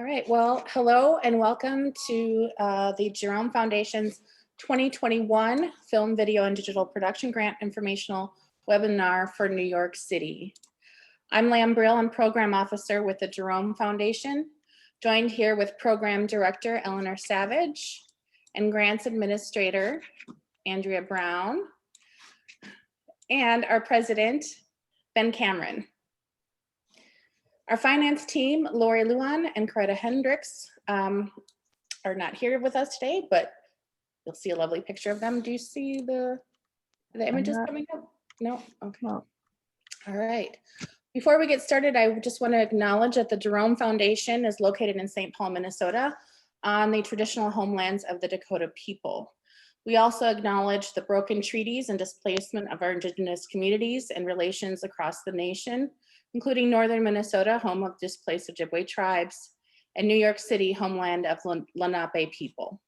All right, well, hello and welcome to the Jerome Foundation's 2021 Film, Video, and Digital Production Grant Informational Webinar for New York City. I'm Lam Brill, I'm Program Officer with the Jerome Foundation, joined here with Program Director Eleanor Savage and Grants Administrator Andrea Brown, and our President, Ben Cameron. Our finance team, Lori Luan and Coretta Hendricks, are not here with us today, but you'll see a lovely picture of them. Do you see the images coming up? No? Okay. No. All right. Before we get started, I just want to acknowledge that the Jerome Foundation is located in St. Paul, Minnesota, on the traditional homelands of the Dakota people. We also acknowledge the broken treaties and displacement of our Indigenous communities and relations across the nation, including northern Minnesota, home of displaced Ojibwe tribes, and New York City, homeland of Lenape people.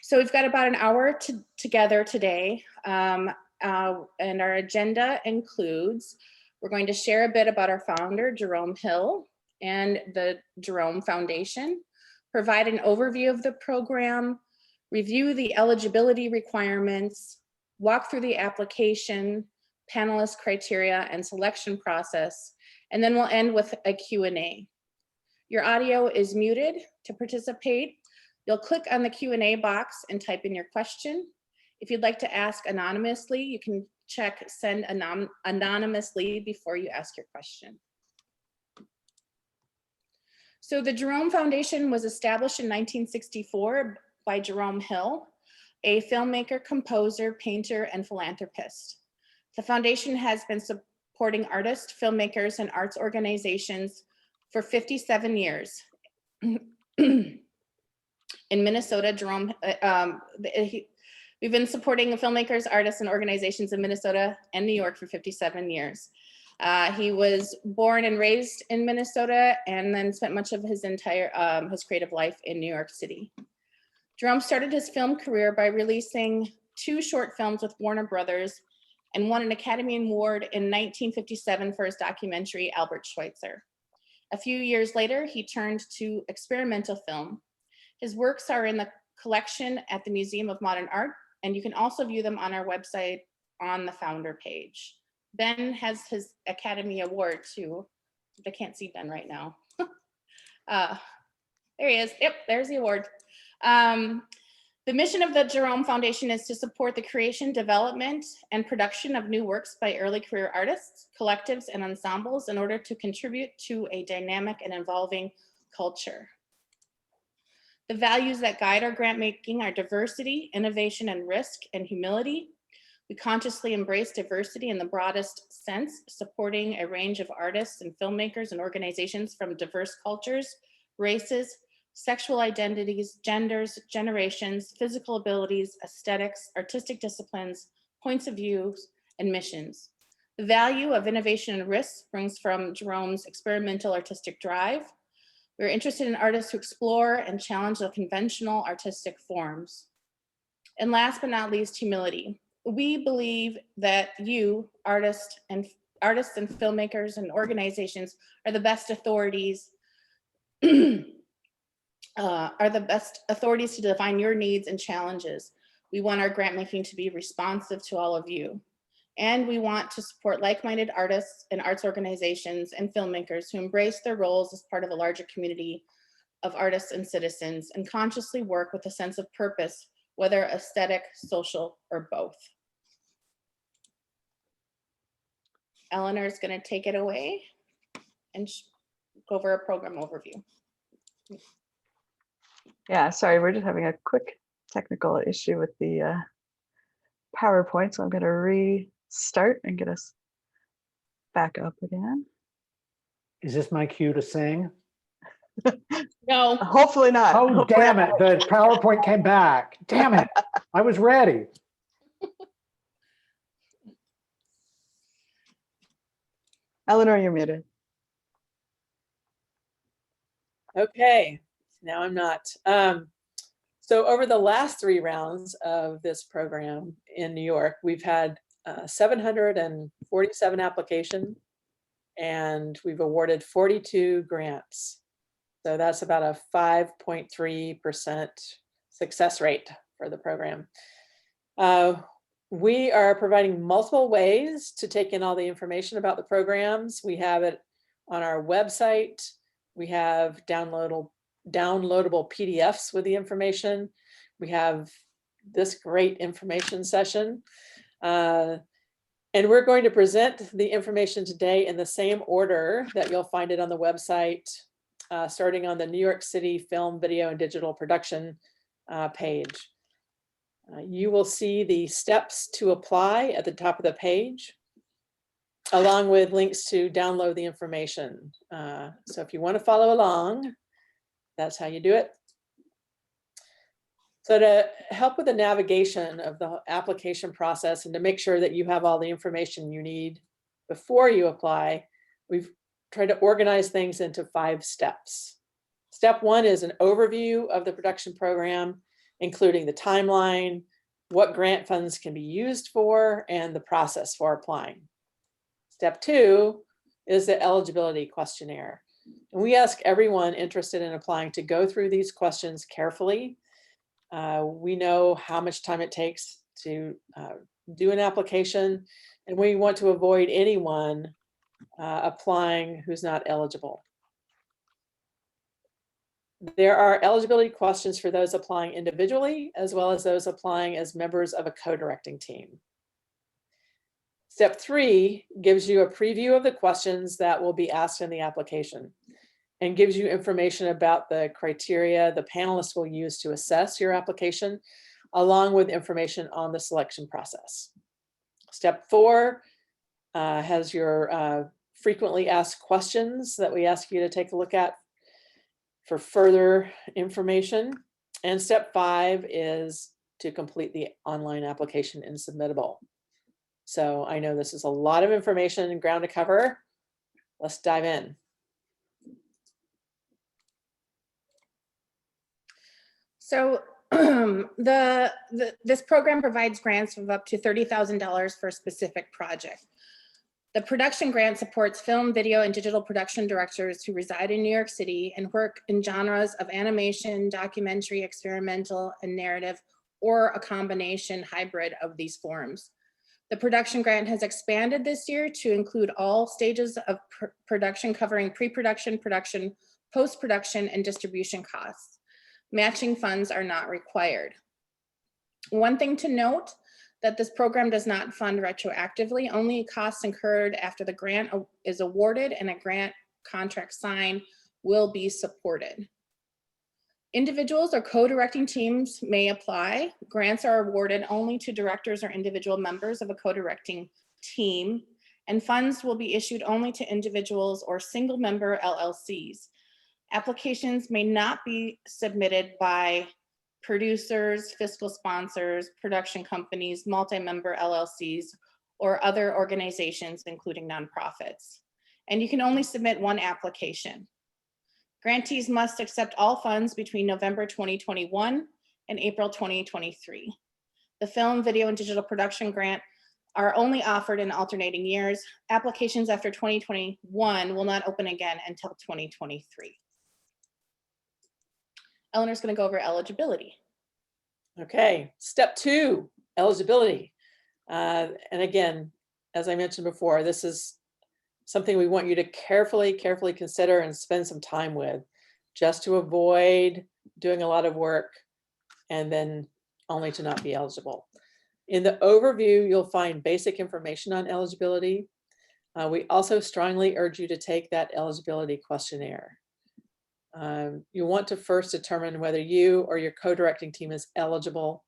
So we've got about an hour together today, and our agenda includes, we're going to share a bit about our founder, Jerome Hill, and the Jerome Foundation, provide an overview of the program, review the eligibility requirements, walk through the application, panelist criteria and selection process, and then we'll end with a Q&A. Your audio is muted. To participate, you'll click on the Q&A box and type in your question. If you'd like to ask anonymously, you can check send anonymously before you ask your question. So the Jerome Foundation was established in 1964 by Jerome Hill, a filmmaker, composer, painter, and philanthropist. The foundation has been supporting artists, filmmakers, and arts organizations for 57 years. In Minnesota, Jerome, we've been supporting filmmakers, artists, and organizations in Minnesota and New York for 57 years. He was born and raised in Minnesota and then spent much of his entire his creative life in New York City. Jerome started his film career by releasing 2 short films with Warner Brothers and won an Academy Award in 1957 for his documentary, Albert Schweitzer. A few years later, he turned to experimental film. His works are in the collection at the Museum of Modern Art, and you can also view them on our website on the founder page. Ben has his Academy Award too. I can't see Ben right now. There he is. Yep, there's the award. The mission of the Jerome Foundation is to support the creation, development, and production of new works by early career artists, collectives, and ensembles in order to contribute to a dynamic and evolving culture. The values that guide our grant making are diversity, innovation, and risk, and humility. We consciously embrace diversity in the broadest sense, supporting a range of artists and filmmakers and organizations from diverse cultures, races, sexual identities, genders, generations, physical abilities, aesthetics, artistic disciplines, points of view, and missions. The value of innovation and risk springs from Jerome's experimental artistic drive. We're interested in artists who explore and challenge the conventional artistic forms. And last but not least, humility. We believe that you, artists and filmmakers and organizations, are the best authorities to define your needs and challenges. We want our grant making to be responsive to all of you. And we want to support like-minded artists and arts organizations and filmmakers who embrace their roles as part of a larger community of artists and citizens and consciously work with a sense of purpose, whether aesthetic, social, or both. Eleanor is going to take it away and go over a program overview. Yeah, sorry, we're just having a quick technical issue with the PowerPoint, so I'm going to restart and get us back up again. Is this my cue to sing? No. Hopefully not. Oh, Hopefully damn not. it. The PowerPoint came back. Damn it. I was ready. Eleanor, you're muted. Okay, now I'm not. So over the last 3 rounds of this program in New York, we've had 747 applications, and we've awarded 42 grants. So that's about a 5.3% success rate for the program. We are providing multiple ways to take in all the information about the programs. We have it on our website. We have downloadable PDFs with the information. We have this great information session. And we're going to present the information today in the same order that you'll find it on the website, starting on the New York City Film, Video, and Digital Production page. You will see the steps to apply at the top of the page, along with links to download the information. So if you want to follow along, that's how you do it. So to help with the navigation of the application process and to make sure that you have all the information you need before you apply, we've tried to organize things into 5 steps. Step 1 is an overview of the production program, including the timeline, what grant funds can be used for, and the process for applying. Step 2 is the eligibility questionnaire. And we ask everyone interested in applying to go through these questions carefully. We know how much time it takes to do an application, and we want to avoid anyone applying who's not eligible. There are eligibility questions for those applying individually, as well as those applying as members of a co-directing team. Step 3 gives you a preview of the questions that will be asked in the application and gives you information about the criteria the panelists will use to assess your application, along with information on the selection process. Step 4 has your frequently asked questions that we ask you to take a look at for further information. And step 5 is to complete the online application in Submittable. So I know this is a lot of information and ground to cover. Let's dive in. So this program provides grants of up to $30,000 for a specific project. The production grant supports film, video, and digital production directors who reside in New York City and work in genres of animation, documentary, experimental, and narrative, or a combination hybrid of these forms. The production grant has expanded this year to include all stages of production, covering pre-production, production, post-production, and distribution costs. Matching funds are not required. One thing to note, that this program does not fund retroactively. Only costs incurred after the grant is awarded and a grant contract signed will be supported. Individuals or co-directing teams may apply. Grants are awarded only to directors or individual members of a co-directing team, and funds will be issued only to individuals or single member LLCs. Applications may not be submitted by producers, fiscal sponsors, production companies, multi-member LLCs, or other organizations, including nonprofits. And you can only submit one application. Grantees must accept all funds between November 2021 and April 2023. The film, video, and digital production grant are only offered in alternating years. Applications after 2021 will not open again until 2023. Eleanor's going to go over eligibility. Okay, step 2, eligibility. And again, as I mentioned before, this is something we want you to carefully consider and spend some time with, just to avoid doing a lot of work and then only to not be eligible. In the overview, you'll find basic information on eligibility. We also strongly urge you to take that eligibility questionnaire. You want to first determine whether you or your co-directing team is eligible,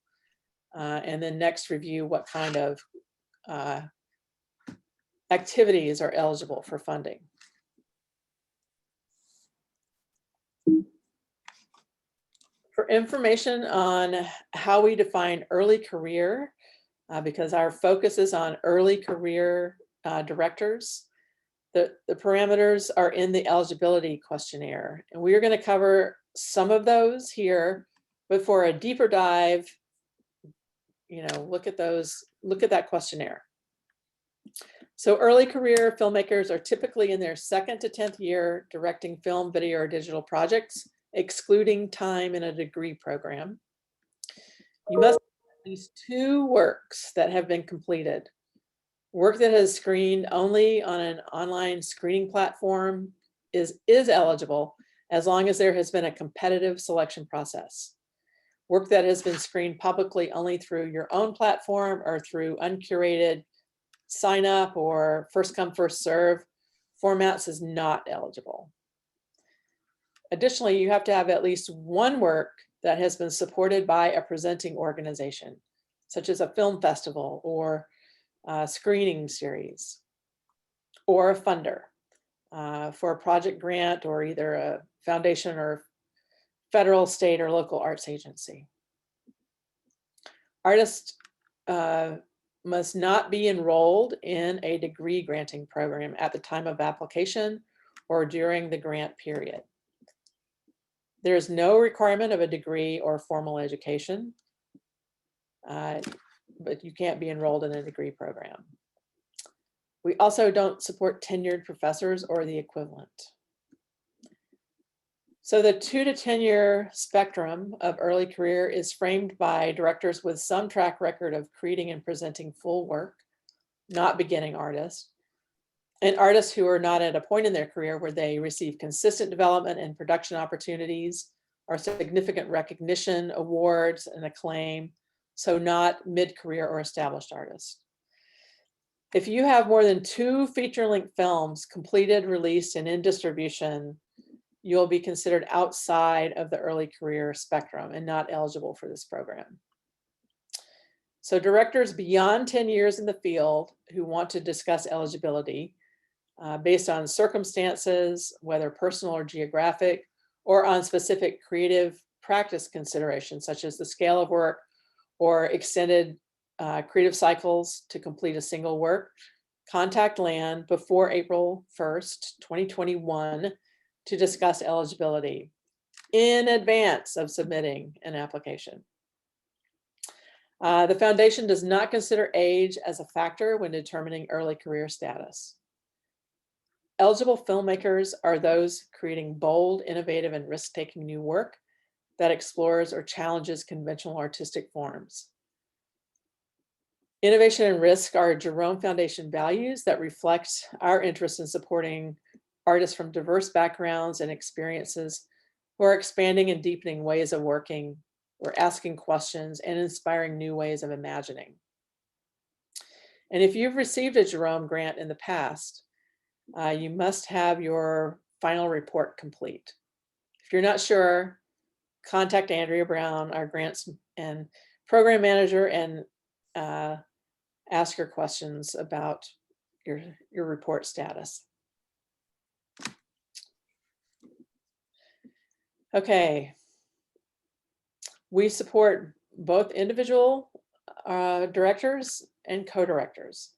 and then next review what kind of activities are eligible for funding. For information on how we define early career, because our focus is on early career directors, the parameters are in the eligibility questionnaire, and we are going to cover some of those here, but for a deeper dive, look at that questionnaire. So early career filmmakers are typically in their 2nd to 10th year directing film, video, or digital projects, excluding time in a degree program. You must have at least 2 works that have been completed. Work that has screened only on an online screening platform is eligible as long as there has been a competitive selection process. Work that has been screened publicly only through your own platform or through uncurated sign up or first come, first serve formats is not eligible. Additionally, you have to have at least 1 work that has been supported by a presenting organization, such as a film festival or a screening series, or a funder for a project grant or either a foundation or federal, state, or local arts agency. Artists must not be enrolled in a degree granting program at the time of application or during the grant period. There is no requirement of a degree or formal education, but you can't be enrolled in a degree program. We also don't support tenured professors or the equivalent. So the 2 to 10 year spectrum of early career is framed by directors with some track record of creating and presenting full work, not beginning artists, and artists who are not at a point in their career where they receive consistent development and production opportunities or significant recognition, awards, and acclaim, so not mid-career or established artists. If you have more than 2 feature-length films completed, released, and in distribution, you'll be considered outside of the early career spectrum and not eligible for this program. So directors beyond 10 years in the field who want to discuss eligibility based on circumstances, whether personal or geographic, or on specific creative practice considerations, such as the scale of work or extended creative cycles to complete a single work, contact LAN before April 1st, 2021 to discuss eligibility in advance of submitting an application. The foundation does not consider age as a factor when determining early career status. Eligible filmmakers are those creating bold, innovative, and risk-taking new work that explores or challenges conventional artistic forms. Innovation and risk are Jerome Foundation values that reflect our interest in supporting artists from diverse backgrounds and experiences who are expanding and deepening ways of working, or asking questions and inspiring new ways of imagining. And if you've received a Jerome grant in the past, you must have your final report complete. If you're not sure, contact Andrea Brown, our grants and program manager, and ask your questions about your report status. Okay. We support both individual directors and co-directors.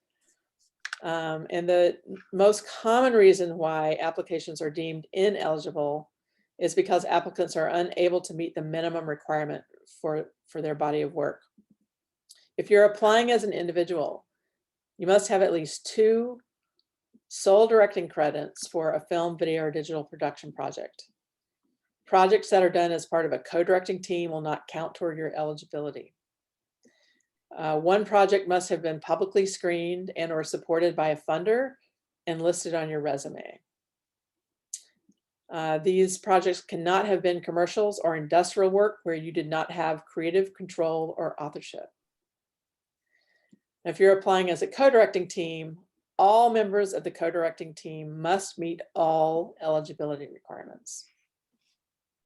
And the most common reason why applications are deemed ineligible is because applicants are unable to meet the minimum requirement for their body of work. If you're applying as an individual, you must have at least 2 sole directing credits for a film, video, or digital production project. Projects that are done as part of a co-directing team will not count toward your eligibility. 1 project must have been publicly screened and or supported by a funder and listed on your resume. These projects cannot have been commercials or industrial work where you did not have creative control or authorship. If you're applying as a co-directing team, all members of the co-directing team must meet all eligibility requirements.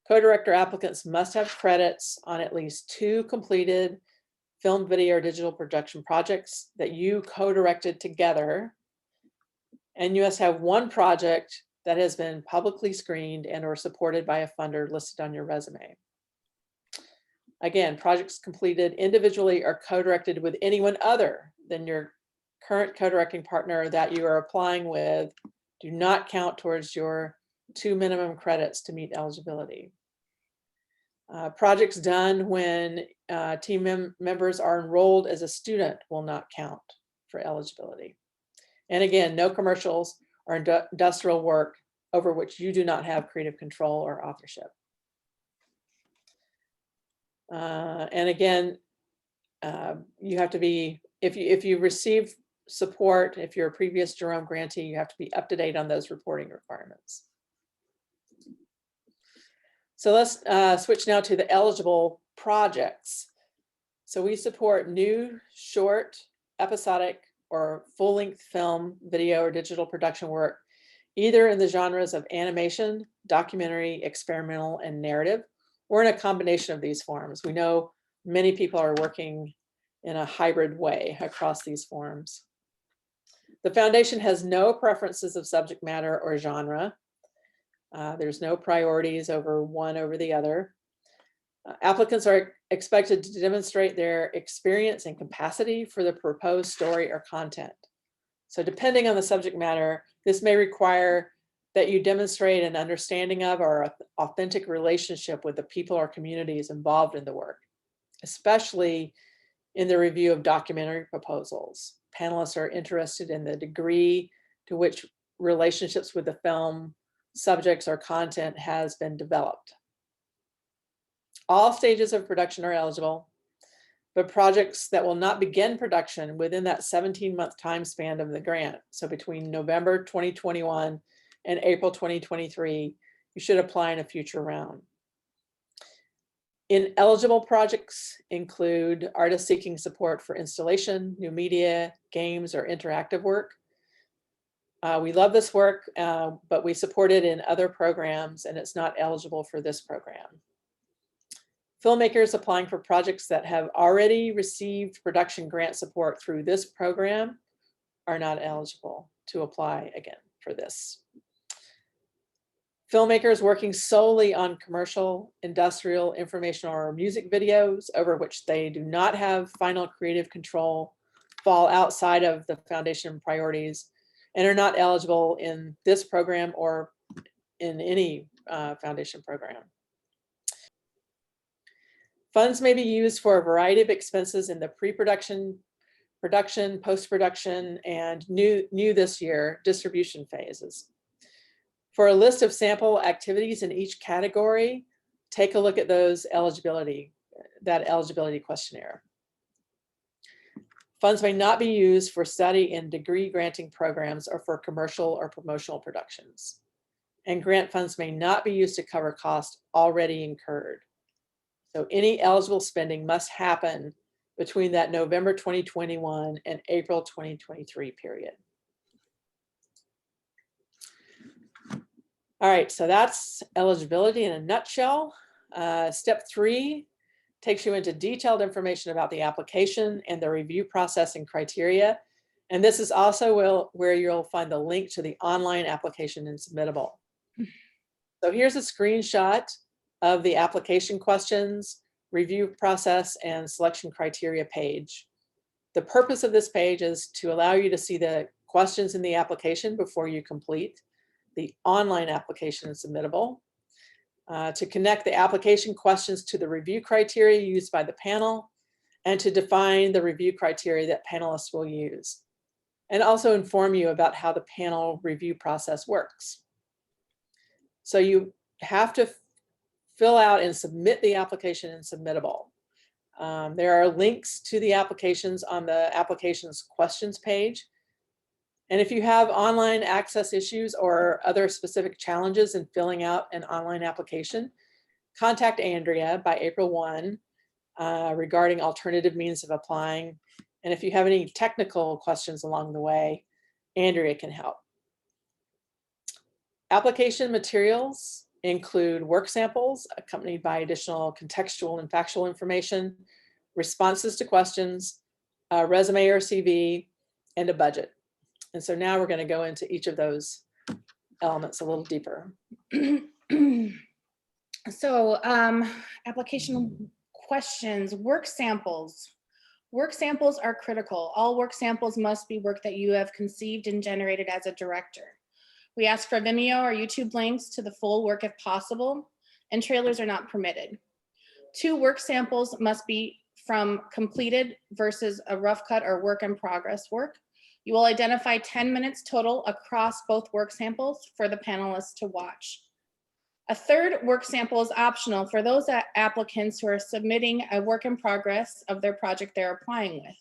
Co-director applicants must have credits on at least 2 completed film, video, or digital production projects that you co-directed together. And you must have 1 project that has been publicly screened and or supported by a funder listed on your resume. Again, projects completed individually or co-directed with anyone other than your current co-directing partner that you are applying with do not count towards your 2 minimum credits to meet eligibility. Projects done when team members are enrolled as a student will not count for eligibility. And again, no commercials or industrial work over which you do not have creative control or authorship. And again, you have to be, if you receive support, if you're a previous Jerome grantee, you have to be up to date on those reporting requirements. So let's switch now to the eligible projects. So we support new, short, episodic, or full-length film, video, or digital production work, either in the genres of animation, documentary, experimental, and narrative, or in a combination of these forms. We know many people are working in a hybrid way across these forms. The foundation has no preferences of subject matter or genre. There's no priorities over one over the other. Applicants are expected to demonstrate their experience and capacity for the proposed story or content. So depending on the subject matter, this may require that you demonstrate an understanding of or authentic relationship with the people or communities involved in the work, especially in the review of documentary proposals. Panelists are interested in the degree to which relationships with the film subjects or content has been developed. All stages of production are eligible, but projects that will not begin production within that 17-month time span of the grant, so between November 2021 and April 2023, you should apply in a future round. Ineligible projects include artists seeking support for installation, new media, games, or interactive work. We love this work, but we support it in other programs and it's not eligible for this program. Filmmakers applying for projects that have already received production grant support through this program are not eligible to apply again for this. Filmmakers working solely on commercial, industrial, informational, or music videos over which they do not have final creative control fall outside of the foundation priorities and are not eligible in this program or in any foundation program. Funds may be used for a variety of expenses in the pre-production, production, post-production, and new this year, distribution phases. For a list of sample activities in each category, take a look at that eligibility questionnaire. Funds may not be used for study and degree granting programs or for commercial or promotional productions. And grant funds may not be used to cover costs already incurred. So any eligible spending must happen between that November 2021 and April 2023 period. All right, so that's eligibility in a nutshell. Step 3 takes you into detailed information about the application and the review process and criteria. And this is also where you'll find the link to the online application and submittable. So here's a screenshot of the application questions, review process, and selection criteria page. The purpose of this page is to allow you to see the questions in the application before you complete the online application and submittable, to connect the application questions to the review criteria used by the panel, and to define the review criteria that panelists will use, and also inform you about how the panel review process works. So you have to fill out and submit the application and submittable. There are links to the applications on the applications questions page. And if you have online access issues or other specific challenges in filling out an online application, contact Andrea by April 1 regarding alternative means of applying. And if you have any technical questions along the way, Andrea can help. Application materials include work samples accompanied by additional contextual and factual information, responses to questions, a resume or CV, and a budget. And so now we're going to go into each of those elements a little deeper. So application questions, work samples. Work samples are critical. All work samples must be work that you have conceived and generated as a director. We ask for Vimeo or YouTube links to the full work if possible, and trailers are not permitted. 2 work samples must be from completed versus a rough cut or work in progress work. You will identify 10 minutes total across both work samples for the panelists to watch. A third work sample is optional for those applicants who are submitting a work in progress of their project they're applying with.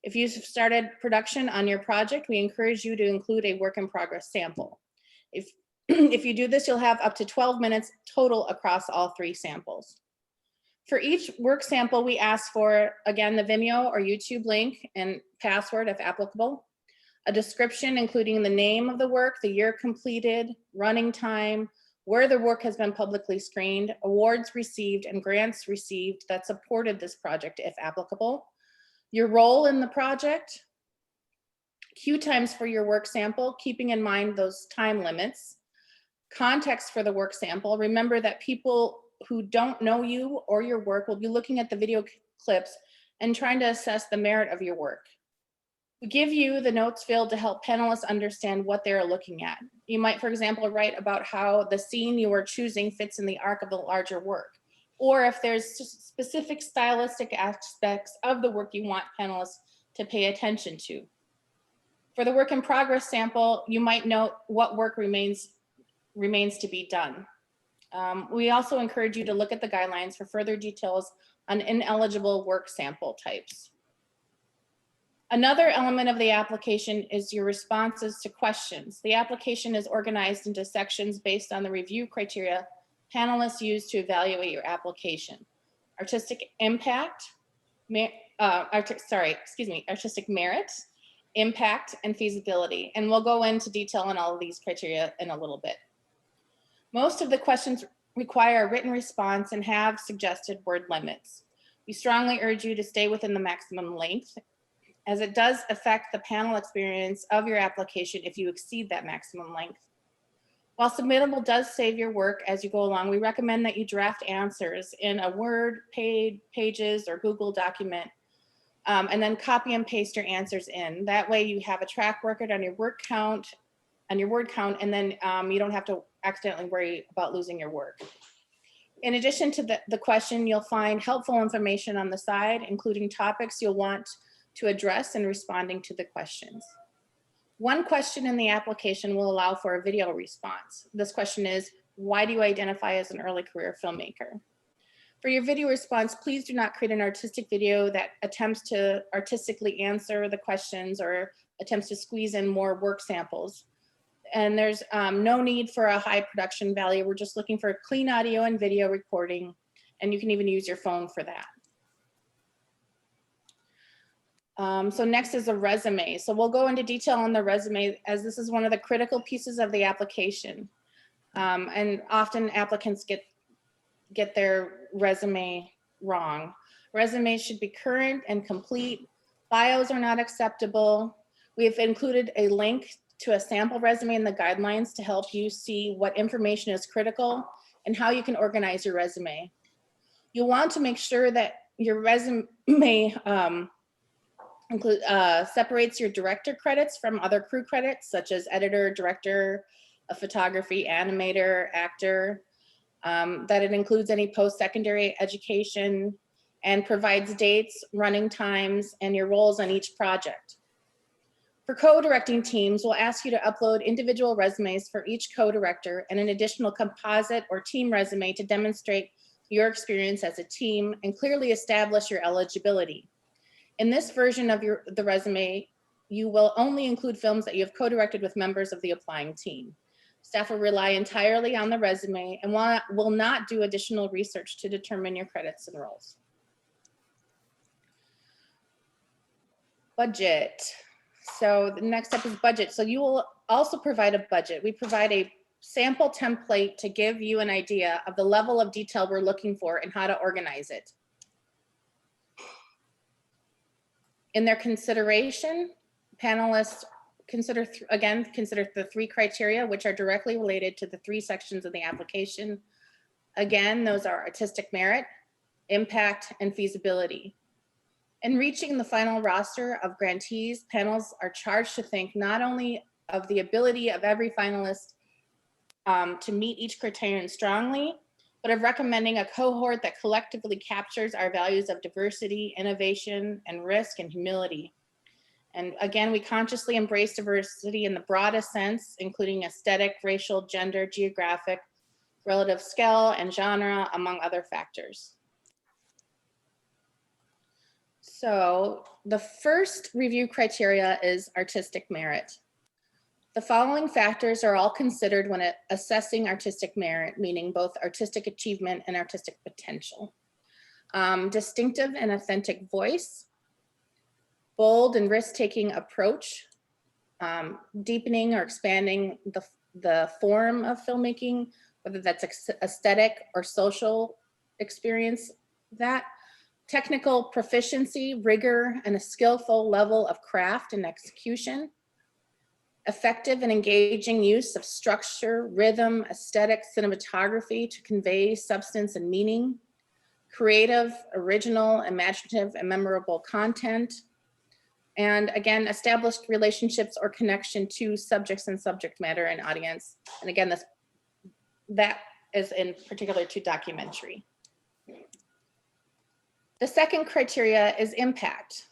If you've started production on your project, we encourage you to include a work in progress sample. If you do this, you'll have up to 12 minutes total across all 3 samples. For each work sample, we ask for, again, the Vimeo or YouTube link and password if applicable, a description including the name of the work, the year completed, running time, where the work has been publicly screened, awards received, and grants received that supported this project if applicable, your role in the project, queue times for your work sample, keeping in mind those time limits, context for the work sample. Remember that people who don't know you or your work will be looking at the video clips and trying to assess the merit of your work. We give you the notes field to help panelists understand what they're looking at. You might, for example, write about how the scene you are choosing fits in the arc of the larger work, or if there's specific stylistic aspects of the work you want panelists to pay attention to. For the work in progress sample, you might note what work remains to be done. We also encourage you to look at the guidelines for further details on ineligible work sample types. Another element of the application is your responses to questions. The application is organized into sections based on the review criteria panelists use to evaluate your application. Artistic impact, artistic merit, impact, and feasibility. And we'll go into detail on all of these criteria in a little bit. Most of the questions require a written response and have suggested word limits. We strongly urge you to stay within the maximum length, as it does affect the panel experience of your application if you exceed that maximum length. While submittable does save your work as you go along, we recommend that you draft answers in a Word, Pages, or Google document, and then copy and paste your answers in. That way you have a track record on your word count, and then you don't have to accidentally worry about losing your work. In addition to the question, you'll find helpful information on the side, including topics you'll want to address in responding to the questions. One question in the application will allow for a video response. This question is, why do you identify as an early career filmmaker? For your video response, please do not create an artistic video that attempts to artistically answer the questions or attempts to squeeze in more work samples. And there's no need for a high production value. We're just looking for clean audio and video recording, and you can even use your phone for that. So next is a resume. So we'll go into detail on the resume, as this is one of the critical pieces of the application. And often applicants get their resume wrong. Resumes should be current and complete. Bios are not acceptable. We've included a link to a sample resume in the guidelines to help you see what information is critical and how you can organize your resume. You'll want to make sure that your resume separates your director credits from other crew credits, such as editor, director of photography, animator, actor, that it includes any post-secondary education and provides dates, running times, and your roles on each project. For co-directing teams, we'll ask you to upload individual resumes for each co-director and an additional composite or team resume to demonstrate your experience as a team and clearly establish your eligibility. In this version of the resume, you will only include films that you have co-directed with members of the applying team. Staff will rely entirely on the resume and will not do additional research to determine your credits and roles. Budget. So the next step is budget. So you will also provide a budget. We provide a sample template to give you an idea of the level of detail we're looking for and how to organize it. In their consideration, panelists consider the 3 criteria, which are directly related to the 3 sections of the application. Again, those are artistic merit, impact, and feasibility. In reaching the final roster of grantees, panels are charged to think not only of the ability of every finalist to meet each criterion strongly, but of recommending a cohort that collectively captures our values of diversity, innovation, and risk and humility. And again, we consciously embrace diversity in the broadest sense, including aesthetic, racial, gender, geographic, relative scale, and genre, among other factors. So the first review criteria is artistic merit. The following factors are all considered when assessing artistic merit, meaning both artistic achievement and artistic potential. Distinctive and authentic voice, bold and risk-taking approach, deepening or expanding the form of filmmaking, whether that's aesthetic or social experience, that technical proficiency, rigor, and a skillful level of craft and execution, effective and engaging use of structure, rhythm, aesthetic, cinematography to convey substance and meaning, creative, original, imaginative, and memorable content, and again, established relationships or connection to subjects and subject matter and audience. And again, that is in particular to documentary. The second criteria is impact.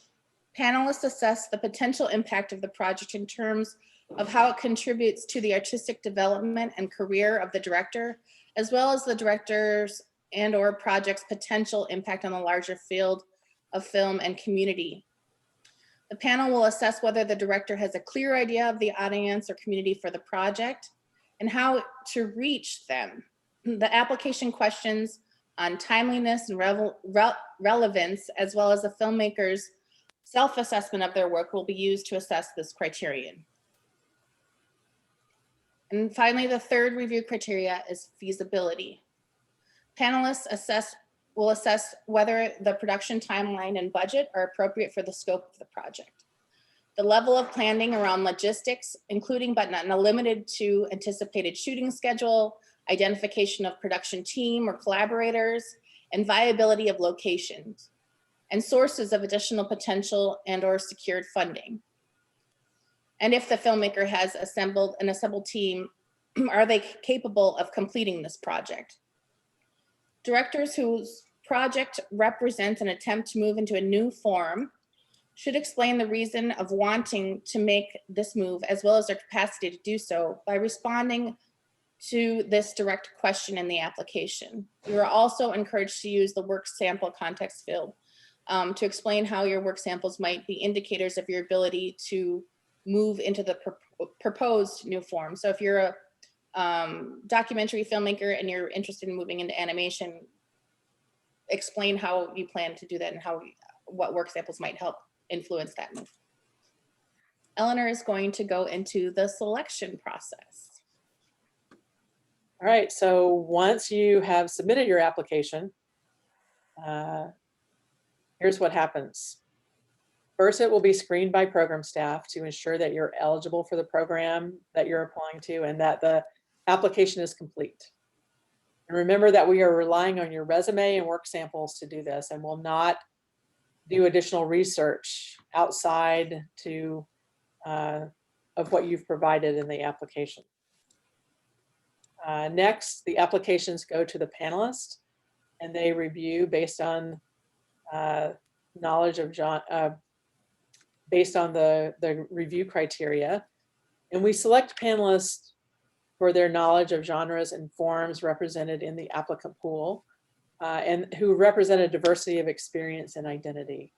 Panelists assess the potential impact of the project in terms of how it contributes to the artistic development and career of the director, as well as the director's and/or project's potential impact on the larger field of film and community. The panel will assess whether the director has a clear idea of the audience or community for the project and how to reach them. The application questions on timeliness and relevance, as well as the filmmaker's self-assessment of their work, will be used to assess this criterion. And finally, the third review criteria is feasibility. Panelists will assess whether the production timeline and budget are appropriate for the scope of the project. The level of planning around logistics, including but not limited to anticipated shooting schedule, identification of production team or collaborators, and viability of locations, and sources of additional potential and/or secured funding. And if the filmmaker has assembled team, are they capable of completing this project? Directors whose project represents an attempt to move into a new form should explain the reason of wanting to make this move, as well as their capacity to do so, by responding to this direct question in the application. You are also encouraged to use the work sample context field to explain how your work samples might be indicators of your ability to move into the proposed new form. So if you're a documentary filmmaker and you're interested in moving into animation, explain how you plan to do that and what work samples might help influence that move. Eleanor is going to go into the selection process. All right, so once you have submitted your application, here's what happens. First, it will be screened by program staff to ensure that you're eligible for the program that you're applying to and that the application is complete. And remember that we are relying on your resume and work samples to do this, and will not do additional research outside of what you've provided in the application. Next, the applications go to the panelists, and they review based on knowledge of based on the review criteria. And we select panelists for their knowledge of genres and forms represented in the applicant pool, and who represent a diversity of experience and identity.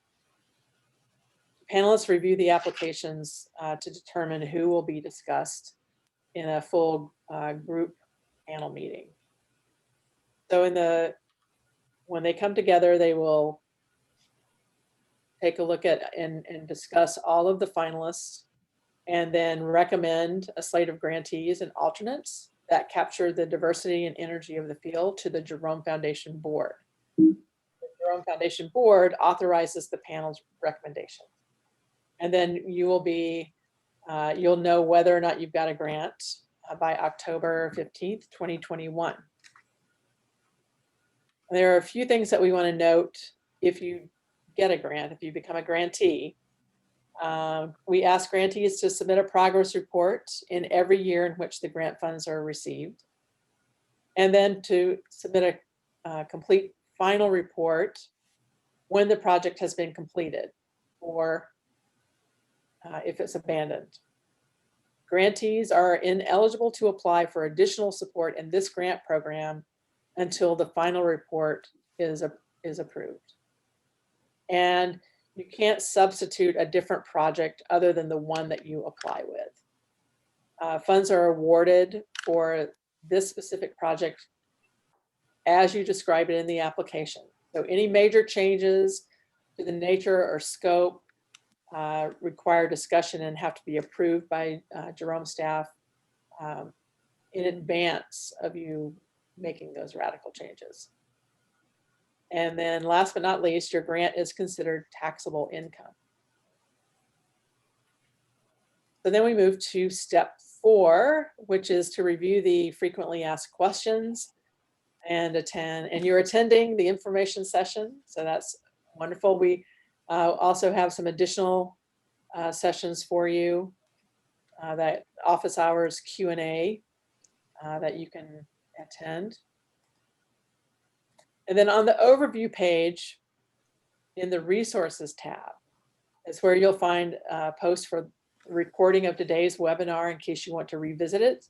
Panelists review the applications to determine who will be discussed in a full group panel meeting. So when they come together, they will take a look at and discuss all of the finalists, and then recommend a slate of grantees and alternates that capture the diversity and energy of the field to the Jerome Foundation Board. The Jerome Foundation Board authorizes the panel's recommendation. And then you'll know whether or not you've got a grant by October 15th, 2021. There are a few things that we want to note if you get a grant, if you become a grantee. We ask grantees to submit a progress report in every year in which the grant funds are received, and then to submit a complete final report when the project has been completed, or if it's abandoned. Grantees are ineligible to apply for additional support in this grant program until the final report is approved. And you can't substitute a different project other than the one that you apply with. Funds are awarded for this specific project as you describe it in the application. So any major changes to the nature or scope require discussion and have to be approved by Jerome staff in advance of you making those radical changes. And then last but not least, your grant is considered taxable income. So then we move to step 4, which is to review the frequently asked questions and you're attending the information session. So that's wonderful. We also have some additional sessions for you, that office hours Q&A that you can attend. And then on the overview page in the resources tab is where you'll find a post for the recording of today's webinar in case you want to revisit it.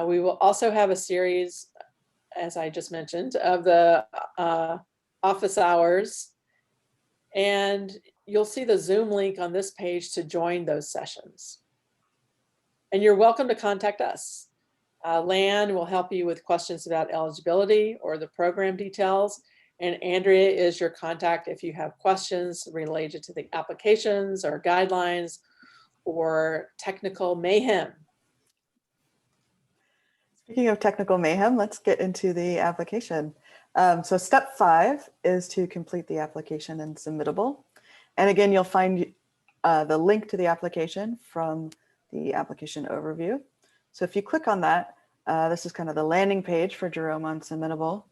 We will also have a series, as I just mentioned, of the office hours. And you'll see the Zoom link on this page to join those sessions. And you're welcome to contact us. Lan will help you with questions about eligibility or the program details. And Andrea is your contact if you have questions related to the applications or guidelines or technical mayhem. Speaking of technical mayhem, let's get into the application. So step 5 is to complete the application in Submittable. And again, you'll find the link to the application from the application overview. So if you click on that, this is kind of the landing page for Jerome on Submittable,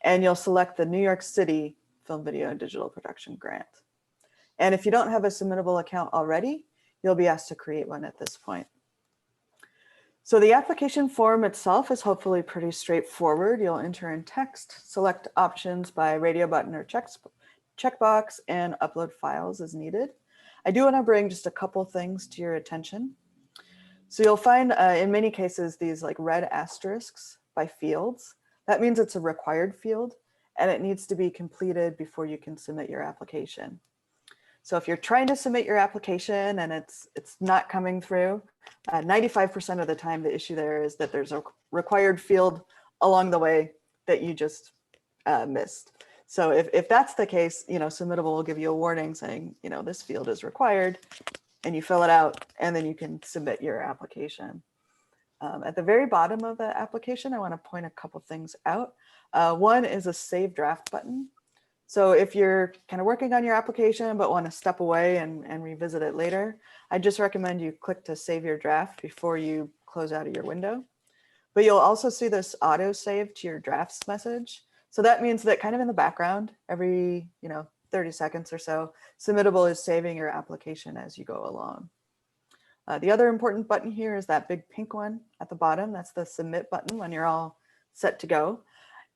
and you'll select the New York City Film, Video, and Digital Production Grant. And if you don't have a Submittable account already, you'll be asked to create one at this point. So the application form itself is hopefully pretty straightforward. You'll enter in text, select options by radio button or checkbox, and upload files as needed. I do want to bring just a couple things to your attention. So you'll find in many cases these like red asterisks by fields. That means it's a required field and it needs to be completed before you can submit your application. So if you're trying to submit your application and it's not coming through, 95% of the time the issue there is that there's a required field along the way that you just missed. So if that's the case, Submittable will give you a warning saying, this field is required, and you fill it out, and then you can submit your application. At the very bottom of the application, I want to point a couple things out. One is a Save Draft button. So if you're kind of working on your application but want to step away and revisit it later, I just recommend you click to save your draft before you close out of your window. But you'll also see this auto save to your drafts message. So that means that kind of in the background, every 30 seconds or so, Submittable is saving your application as you go along. The other important button here is that big pink one at the bottom. That's the submit button when you're all set to go.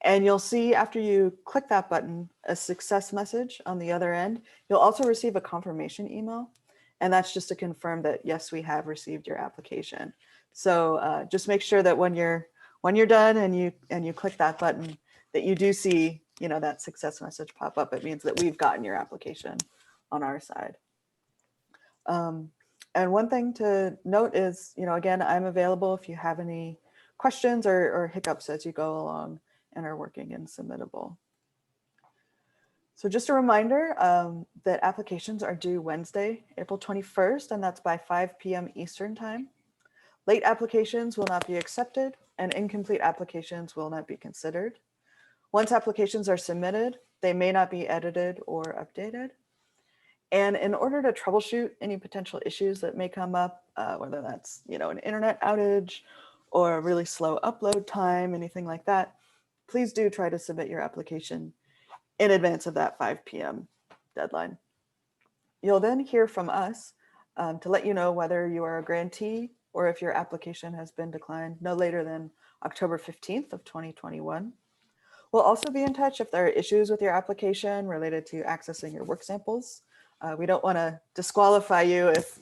And you'll see after you click that button, a success message on the other end. You'll also receive a confirmation email. And that's just to confirm that, yes, we have received your application. So just make sure that when you're done and you click that button, that you do see that success message pop up. It means that we've gotten your application on our side. And one thing to note is, again, I'm available if you have any questions or hiccups as you go along and are working in Submittable. So just a reminder that applications are due Wednesday, April 21st, and that's by 5 p.m. Eastern time. Late applications will not be accepted and incomplete applications will not be considered. Once applications are submitted, they may not be edited or updated. And in order to troubleshoot any potential issues that may come up, whether that's an internet outage or a really slow upload time, anything like that, please do try to submit your application in advance of that 5 p.m. deadline. You'll then hear from us to let you know whether you are a grantee or if your application has been declined no later than October 15th of 2021. We'll also be in touch if there are issues with your application related to accessing your work samples. We don't want to disqualify you if,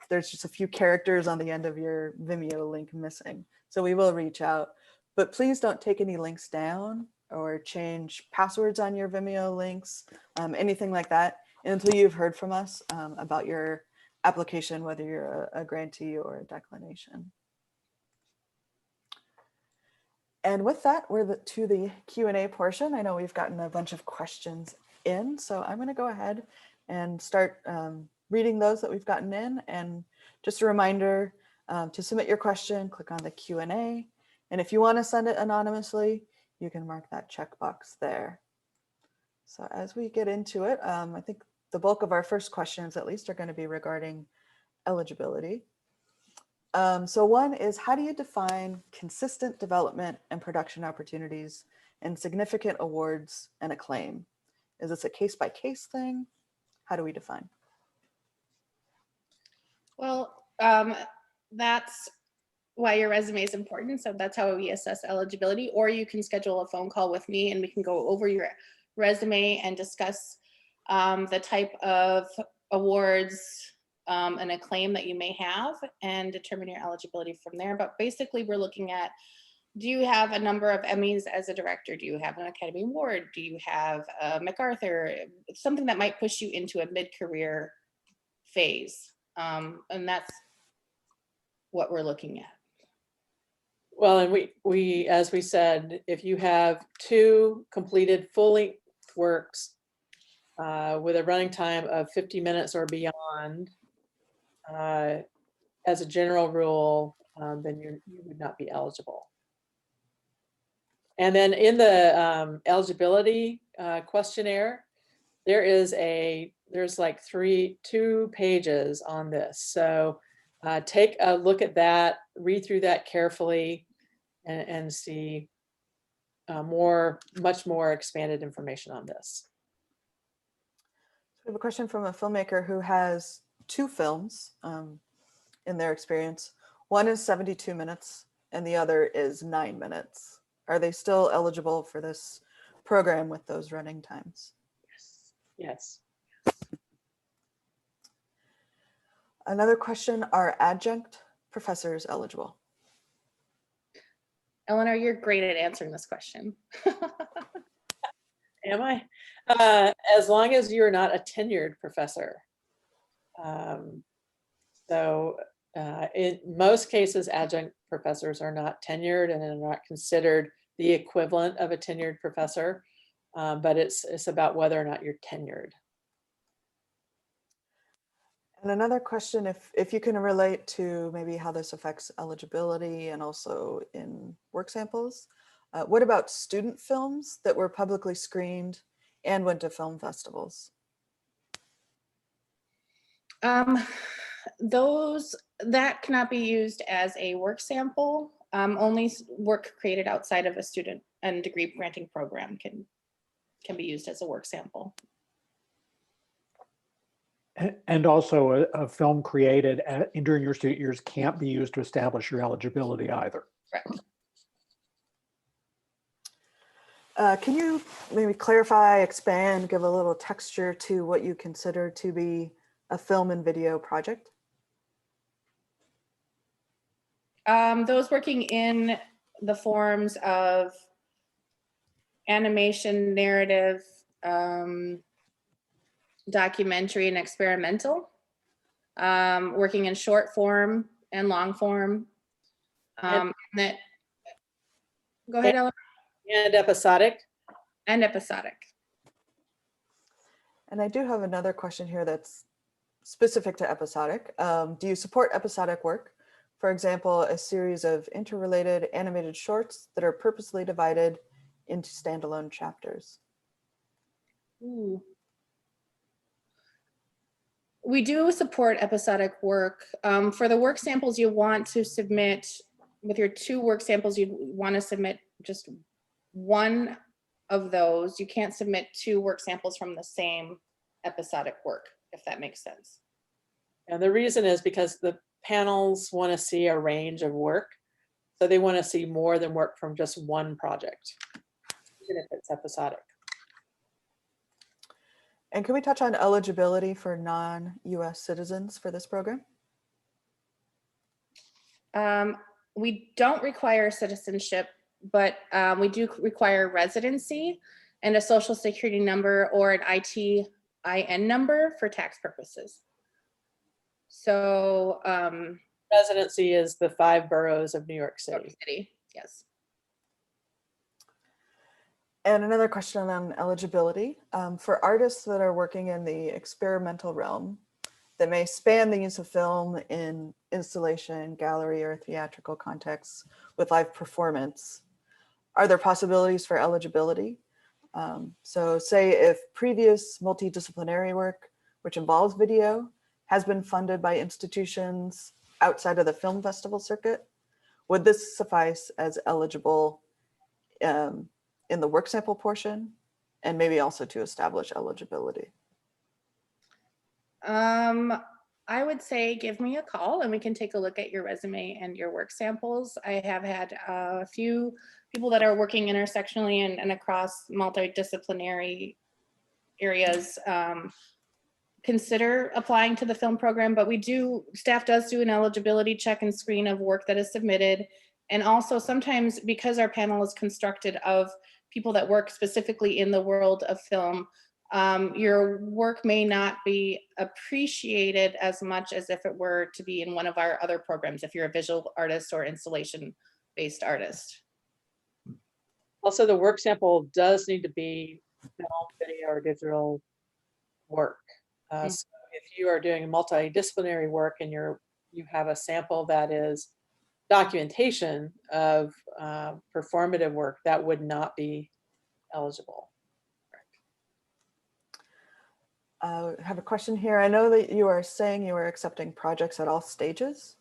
there's just a few characters on the end of your Vimeo link missing. So we will reach out, but please don't take any links down or change passwords on your Vimeo links, anything like that, until you've heard from us about your application, whether you're a grantee or a declination. And with that, we're to the Q&A portion. I know we've gotten a bunch of questions in, so I'm going to go ahead and start reading those that we've gotten in. And just a reminder to submit your question, click on the Q&A. And if you want to send it anonymously, you can mark that checkbox there. So as we get into it, I think the bulk of our first questions, at least, are going to be regarding eligibility. So one is, how do you define consistent development and production opportunities and significant awards and acclaim? Is this a case-by-case thing? How do we define? Well, that's why your resume is important. So that's how we assess eligibility. Or you can schedule a phone call with me and we can go over your resume and discuss the type of awards and acclaim that you may have and determine your eligibility from there. But basically, we're looking at, do you have a number of Emmys as a director? Do you have an Academy Award? Do you have a MacArthur? Something that might push you into a mid-career phase. And that's what we're looking at. Well, and we, as we said, if you have 2 completed full-length works with a running time of 50 minutes or beyond, as a general rule, then you would not be eligible. And then in the eligibility questionnaire, there's like 2 pages on this. So take a look at that, read through that carefully, and see much more expanded information on this. We have a question from a filmmaker who has 2 films in their experience. One is 72 minutes and the other is 9 minutes. Are they still eligible for this program with those running times? Yes. Another question, are adjunct professors eligible? Eleanor, you're great at answering this question. Am I? As long as you're not a tenured professor. So in most cases, adjunct professors are not tenured and are not considered the equivalent of a tenured professor, but it's about whether or not you're tenured. And another question, if you can relate to maybe how this affects eligibility and also in work samples, what about student films that were publicly screened and went to film festivals? That cannot be used as a work sample. Only work created outside of a student and degree granting program can be used as a work sample. And also a film created during your student years can't be used to establish your eligibility either. Correct. Can you maybe clarify, expand, give a little texture to what you consider to be a film and video project? Those working in the forms of animation, narrative, documentary, and experimental, working in short form and long form. Go ahead, Ellen. And episodic. And episodic. And I do have another question here that's specific to episodic. Do you support episodic work? For example, a series of interrelated animated shorts that are purposely divided into standalone chapters. Ooh. We do support episodic work. For the work samples you want to submit, with your 2 work samples, you want to submit just one of those. You can't submit 2 work samples from the same episodic work, if that makes sense. And the reason is because the panels want to see a range of work. So they want to see more than work from just one project, even if it's episodic. And can we touch on eligibility for non-US citizens for this program? We don't require citizenship, but we do require residency and a social security number or an ITIN number for tax purposes. So Residency is the 5 boroughs of New York New York City. City, yes. And another question on eligibility. For artists that are working in the experimental realm that may span the use of film in installation, gallery, or theatrical contexts with live performance, are there possibilities for eligibility? So say if previous multidisciplinary work, which involves video, has been funded by institutions outside of the film festival circuit, would this suffice as eligible in the work sample portion, and maybe also to establish eligibility? I would say give me a call and we can take a look at your resume and your work samples. I have had a few people that are working intersectionally and across multidisciplinary areas consider applying to the film program, but staff does do an eligibility check and screen of work that is submitted. And also sometimes, because our panel is constructed of people that work specifically in the world of film, your work may not be appreciated as much as if it were to be in one of our other programs, if you're a visual artist or installation-based artist. Also, the work sample does need to be film, video, or digital work. So if you are doing multidisciplinary work and you have a sample that is documentation of performative work, that would not be eligible. I have a question here. I know that you are saying you are accepting projects at all stages.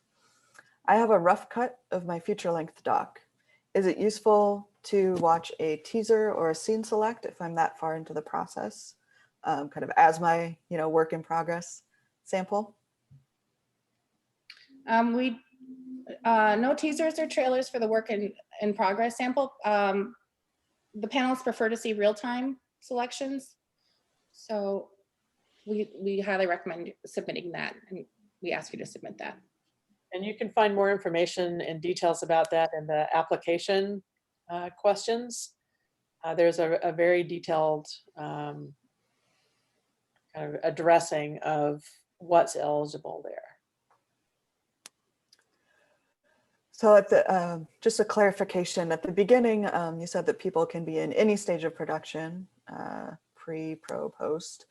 I have a rough cut of my feature length doc. Is it useful to watch a teaser or a scene select if I'm that far into the process, kind of as my work in progress sample? No teasers or trailers for the work in progress sample. The panelists prefer to see real-time selections. So we highly recommend submitting that, and we ask you to submit that. And you can find more information and details about that in the application questions. There's a very detailed kind of addressing of what's eligible there. So at the just a clarification, at the beginning, you said that people can be in any stage of production, pre, pro, post.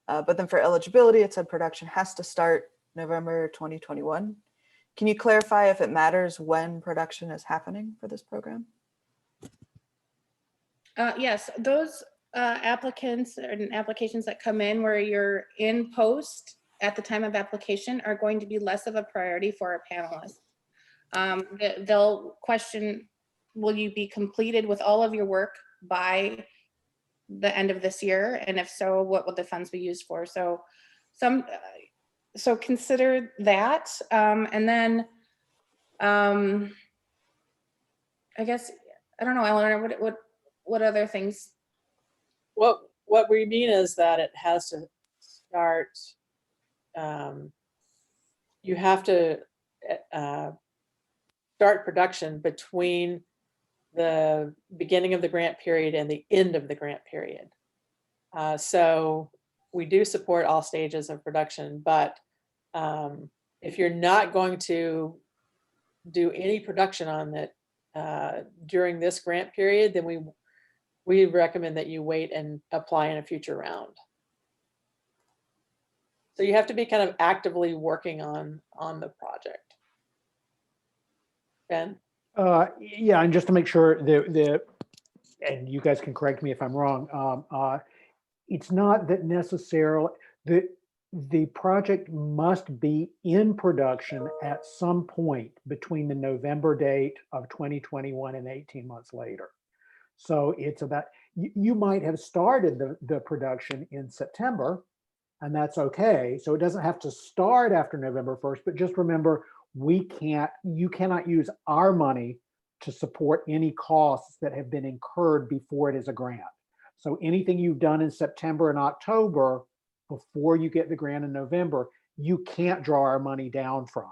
But then for eligibility, it said production has to start November 2021. Can you clarify if it matters when production is happening for this program? Yes, those applicants and applications that come in where you're in post at the time of application are going to be less of a priority for our panelists. They'll question, will you be completed with all of your work by the end of this year? And if so, what would the funds be used for? So consider that. And then I guess, I don't know, Eleanor, what other things? What we mean is that it has to start, you have to start production between the beginning of the grant period and the end of the grant period. So we do support all stages of production, but if you're not going to do any production on it during this grant period, then we recommend that you wait and apply in a future round. So you have to be kind of actively working on the project. Ben? Yeah, and just to make sure and you guys can correct me if I'm wrong, it's not that necessarily the project must be in production at some point between the November date of 2021 and 18 months later. So it's about, you might have started the production in September, and that's okay. So it doesn't have to start after November 1st, but just remember, you cannot use our money to support any costs that have been incurred before it is a grant. So anything you've done in September and October before you get the grant in November, you can't draw our money down from.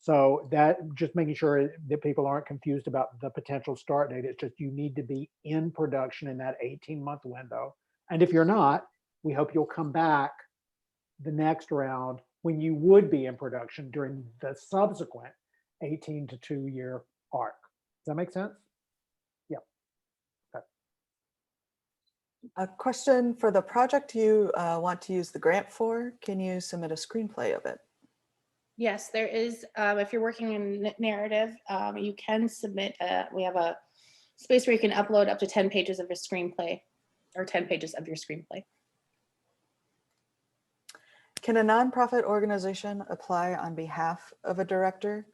So that, just making sure that people aren't confused about the potential start date. It's just you need to be in production in that 18-month window. And if you're not, we hope you'll come back the next round when you would be in production during the subsequent 18 to 2-year arc. Does that make sense? Yeah. Okay. A question for the project you want to use the grant for. Can you submit a screenplay of it? Yes, there is. If you're working in narrative, you can submit. We have a space where you can upload up to 10 pages of a screenplay, or 10 pages of your screenplay. Can a nonprofit organization apply on behalf of a director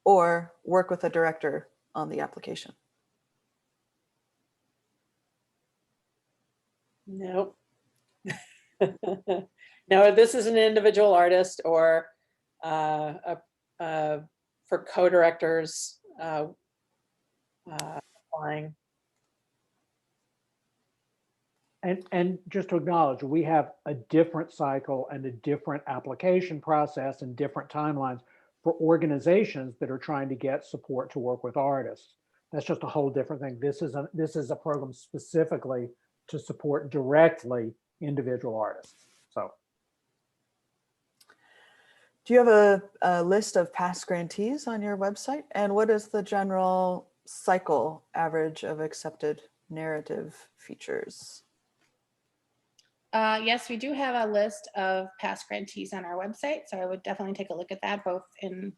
or work with a director on the application? Nope. No, this is an individual artist or for co-directors applying. And just to acknowledge, we have a different cycle and a different application process and different timelines for organizations that are trying to get support to work with artists. That's just a whole different thing. This is a program specifically to support directly individual artists. So, do you have a list of past grantees on your website? And what is the general cycle average of accepted narrative features? Yes, we do have a list of past grantees on our website, so I would definitely take a look at that, both in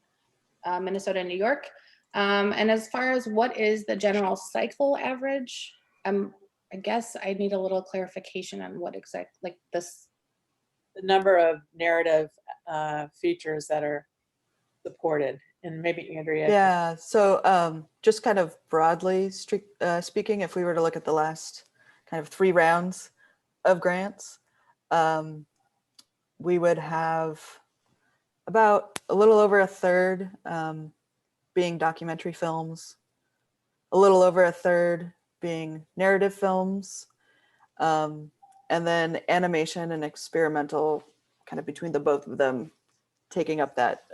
Minnesota and New York. And as far as what is the general cycle average, I guess I need a little clarification on what exact, like this. The number of narrative features that are supported, and maybe Andrea. Yeah, so just kind of broadly speaking, if we were to look at the last kind of 3 rounds of grants, we would have about a little over a third being documentary films, a little over a third being narrative films, and then animation and experimental, kind of between the both of them, taking up that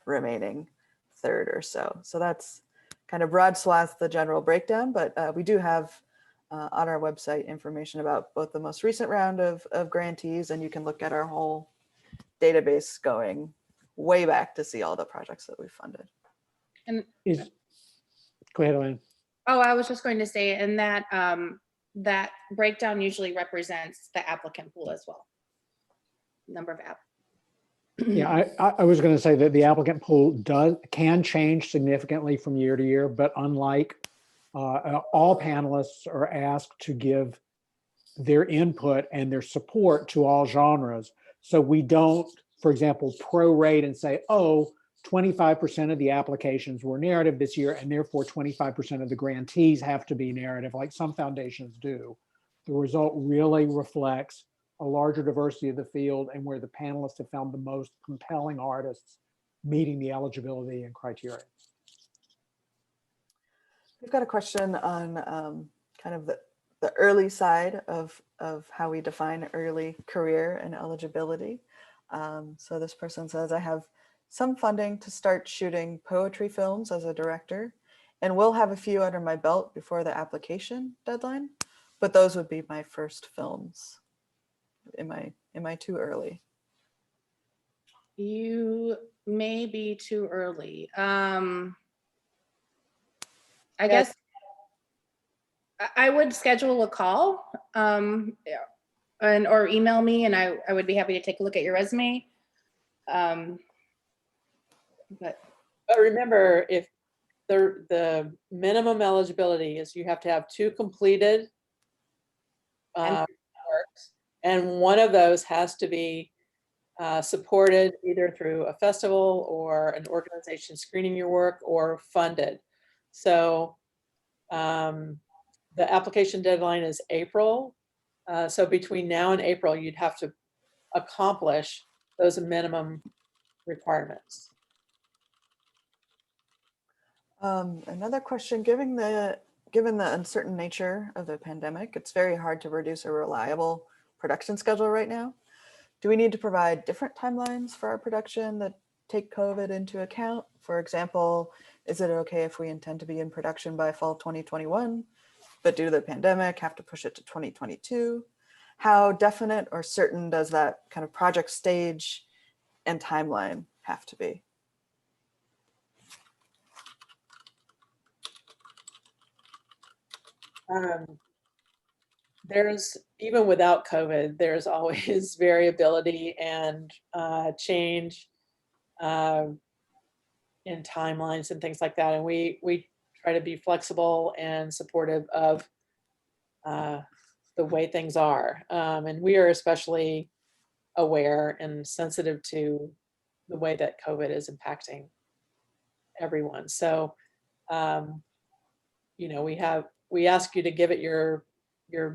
remaining third or so. So that's kind of broad swath, the general breakdown, but we do have on our website information about both the most recent round of grantees, and you can look at our whole database going way back to see all the projects that we've funded. And go ahead, Elaine. oh, I was just going to say, and that that breakdown usually represents the applicant pool as well. Number of Yeah, I was going to say that the applicant pool can change significantly from year to year, but unlike all panelists are asked to give their input and their support to all genres. So we don't, for example, prorate and say, oh, 25% of the applications were narrative this year, and therefore 25% of the grantees have to be narrative, like some foundations do. The result really reflects a larger diversity of the field and where the panelists have found the most compelling artists meeting the eligibility and criteria. We've got a question on kind of the early side of how we define early career and eligibility. So this person says, I have some funding to start shooting poetry films as a director, and will have a few under my belt before the application deadline, but those would be my first films. Am I too early? You may be too early. I guess I would schedule a call or email me, and I would be happy to take a look at your resume. But remember, if the minimum eligibility is you have to have 2 completed works, and one of those has to be supported either through a festival or an organization screening your work, or funded. So the application deadline is April. So between now and April, you'd have to accomplish those minimum requirements. Another question, given the given the uncertain nature of the pandemic, it's very hard to produce a reliable production schedule right now. Do we need to provide different timelines for our production that take COVID into account? For example, is it okay if we intend to be in production by fall 2021, but due to the pandemic, have to push it to 2022? How definite or certain does that kind of project stage and timeline have to be? There's, even without COVID, there's always variability and change in timelines and things like that. And we try to be flexible and supportive of the way things are. And we are especially aware and sensitive to the way that COVID is impacting everyone. So, you know, we ask you to give it your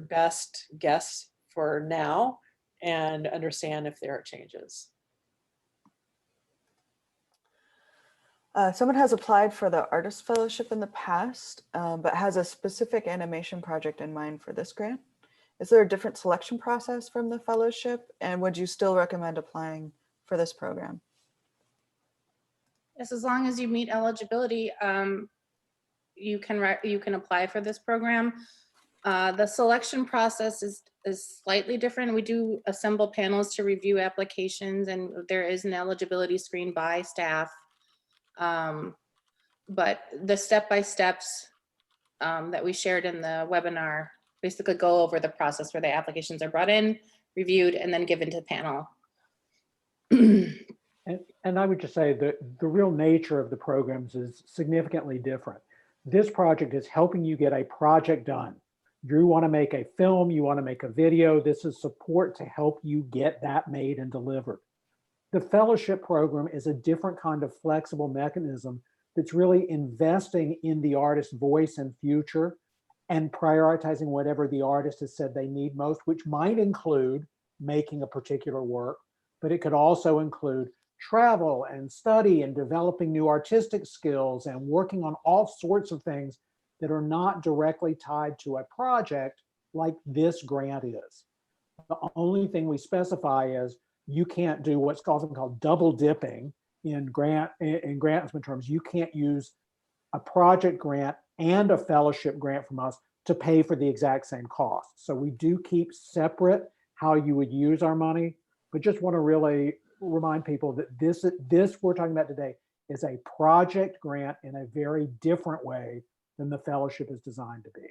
best guess for now and understand if there are changes. Someone has applied for the Artist Fellowship in the past, but has a specific animation project in mind for this grant. Is there a different selection process from the fellowship? And would you still recommend applying for this program? Yes, as long as you meet eligibility, you can apply for this program. The selection process is slightly different. We do assemble panels to review applications, and there is an eligibility screen by staff. But the step-by-steps that we shared in the webinar basically go over the process where the applications are brought in, reviewed, and then given to the panel. And I would just say that the real nature of the programs is significantly different. This project is helping you get a project done. You want to make a film, you want to make a video. This is support to help you get that made and delivered. The fellowship program is a different kind of flexible mechanism that's really investing in the artist's voice and future and prioritizing whatever the artist has said they need most, which might include making a particular work, but it could also include travel and study and developing new artistic skills and working on all sorts of things that are not directly tied to a project like this grant is. The only thing we specify is you can't do what's often called double dipping in grant terms. You can't use a project grant and a fellowship grant from us to pay for the exact same cost. So we do keep separate how you would use our money, but just want to really remind people that this we're talking about today is a project grant in a very different way than the fellowship is designed to be.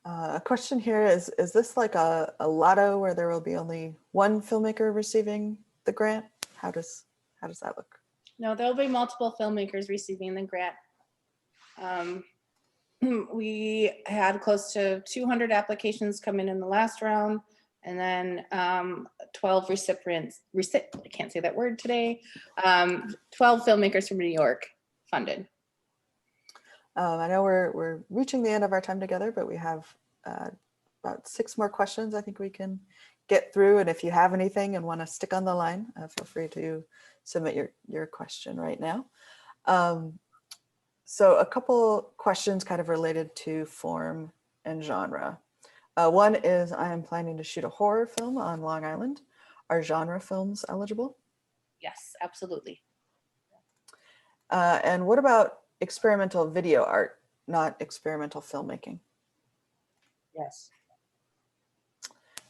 A question here is this like a lotto where there will be only one filmmaker receiving the grant? How does that look? No, there'll be multiple filmmakers receiving the grant. We had close to 200 applications come in the last round, and then 12 recipients, I can't say that word today, 12 filmmakers from New York funded. I know we're reaching the end of our time together, but we have about 6 more questions I think we can get through. And if you have anything and want to stick on the line, feel free to submit your question right now. So a couple questions kind of related to form and genre. One is, I am planning to shoot a horror film on Long Island. Are genre films eligible? Yes, absolutely. And what about experimental video art, not experimental filmmaking? Yes.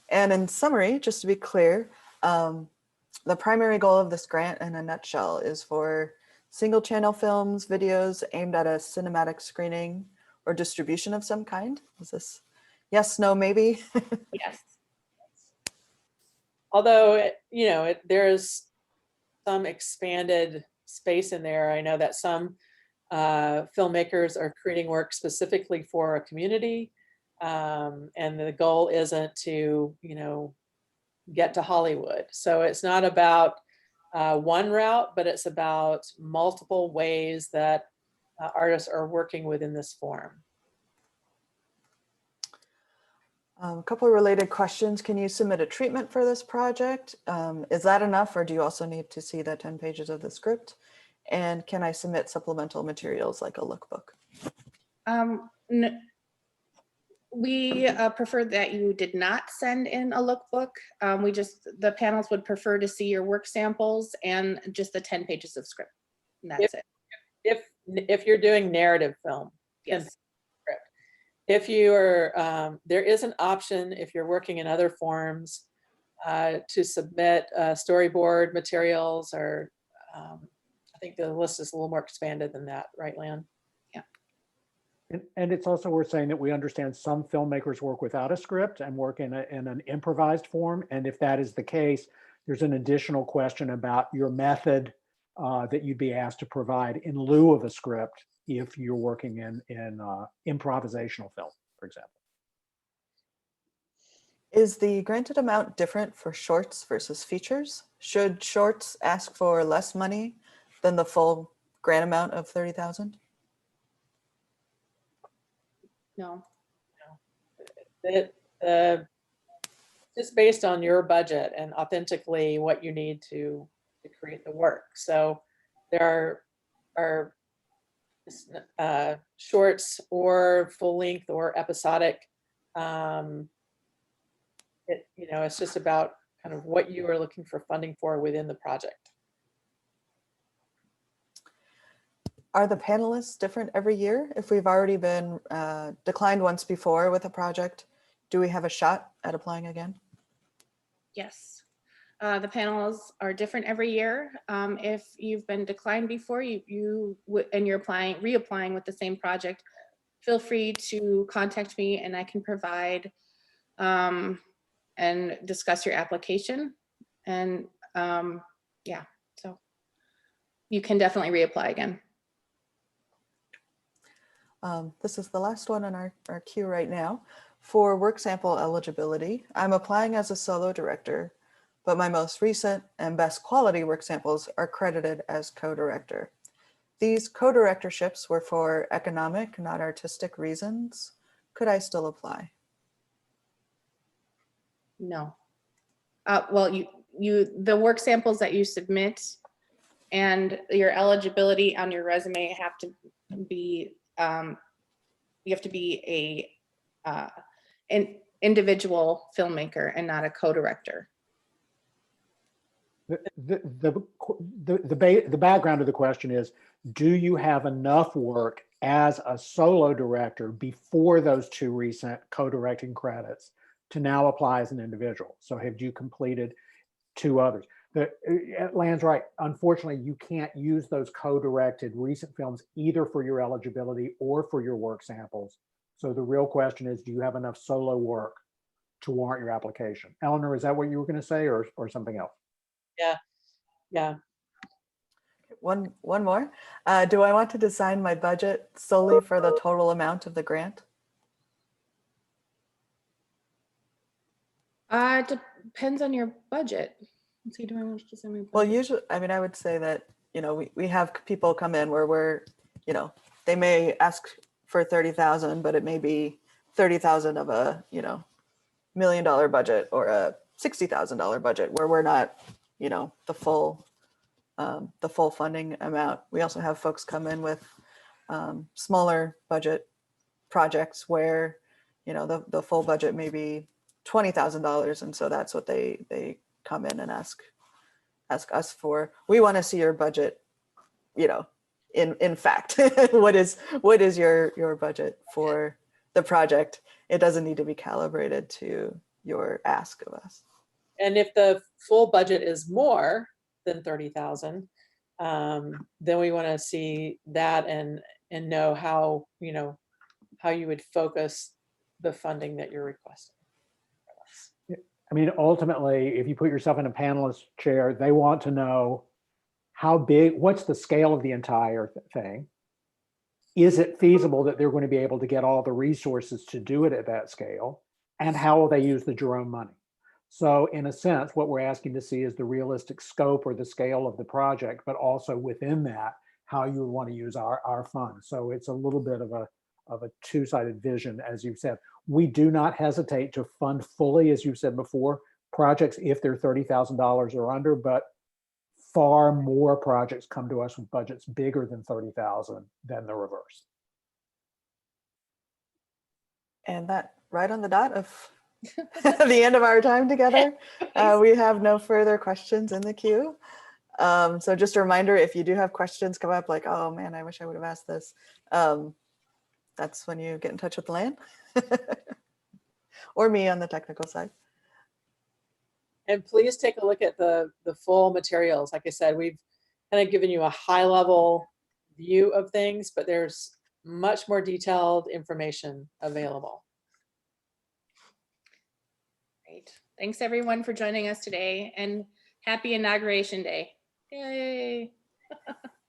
And in summary, just to be clear, the primary goal of this grant in a nutshell is for single channel films, videos aimed at a cinematic screening or distribution of some kind. Is this yes, no, maybe? Yes. Although, you know, there's some expanded space in there. I know that some filmmakers are creating work specifically for a community. And the goal isn't to, you know, get to Hollywood. So it's not about one route, but it's about multiple ways that artists are working within this form. A couple of related questions. Can you submit a treatment for this project? Is that enough, or do you also need to see the 10 pages of the script? And can I submit supplemental materials like a lookbook? We prefer that you did not send in a lookbook. The panels would prefer to see your work samples and just the 10 pages of script. And that's it. If you're doing narrative film. Yes. Script. If you are, there is an option if you're working in other forms to submit storyboard materials, or I think the list is a little more expanded than that, right, Lan? And it's also worth saying that we understand some filmmakers work without a script and work in an improvised form. And if that is the case, there's an additional question about your method that you'd be asked to provide in lieu of a script if you're working in improvisational film, for example. Is the granted amount different for shorts versus features? Should shorts ask for less money than the full grant amount of 30,000? No. Just based on your budget and authentically what you need to create the work. So there are shorts or full length or episodic. It's just about kind of what you are looking for funding for within the project. Are the panelists different every year? If we've already been declined once before with a project, do we have a shot at applying again? Yes. The panels are different every year. If you've been declined before and you're reapplying with the same project, feel free to contact me and I can provide and discuss your application. And yeah, so you can definitely reapply again. This is the last one on our queue right now. For work sample eligibility, I'm applying as a solo director, but my most recent and best quality work samples are credited as co-director. These co-directorships were for economic, not artistic reasons. Could I still apply? No. Well, the work samples that you submit and your eligibility on your resume have to be, you have to be an individual filmmaker and not a co-director. The background of the question is, do you have enough work as a solo director before those two recent co-directing credits to now apply as an individual? So have you completed two others? Lan's right. Unfortunately, you can't use those co-directed recent films either for your eligibility or for your work samples. So the real question is, do you have enough solo work to warrant your application? Eleanor, is that what you were going to say, or something else? Yeah. One more. Do I want to design my budget solely for the total amount of the grant? Depends on your budget. Let's see, do I want to design my budget? Well, usually, I mean, I would say that, we have people come in where we're, they may ask for 30,000, but it may be 30,000 of a, $1 million budget or a $60,000 budget where we're not, the full funding amount. We also have folks come in with smaller budget projects where, the full budget may be $20,000. And so that's what they come in and ask us for. We want to see your budget, in fact. what is your budget for the project? It doesn't need to be calibrated to your ask of us. And if the full budget is more than 30,000, then we want to see that and know how you would focus the funding that you're requesting. I mean, ultimately, if you put yourself in a panelist chair, they want to know how big, what's the scale of the entire thing? Is it feasible that they're going to be able to get all the resources to do it at that scale? And how will they use the Jerome money? So in a sense, what we're asking to see is the realistic scope or the scale of the project, but also within that, how you would want to use our funds. So it's a little bit of a two-sided vision, as you've said. We do not hesitate to fund fully, as you've said before, projects if they're $30,000 or under, but far more projects come to us with budgets bigger than 30,000 than the reverse. And that right on the dot of the end of our time together. We have no further questions in the queue. So just a reminder, if you do have questions come up like, oh man, I wish I would have asked this. That's when you get in touch with Lan or me on the technical side. And please take a look at the full materials. Like I said, we've kind of given you a high level view of things, but there's much more detailed information available. Great. Thanks everyone for joining us today, and happy Inauguration Day. Yay.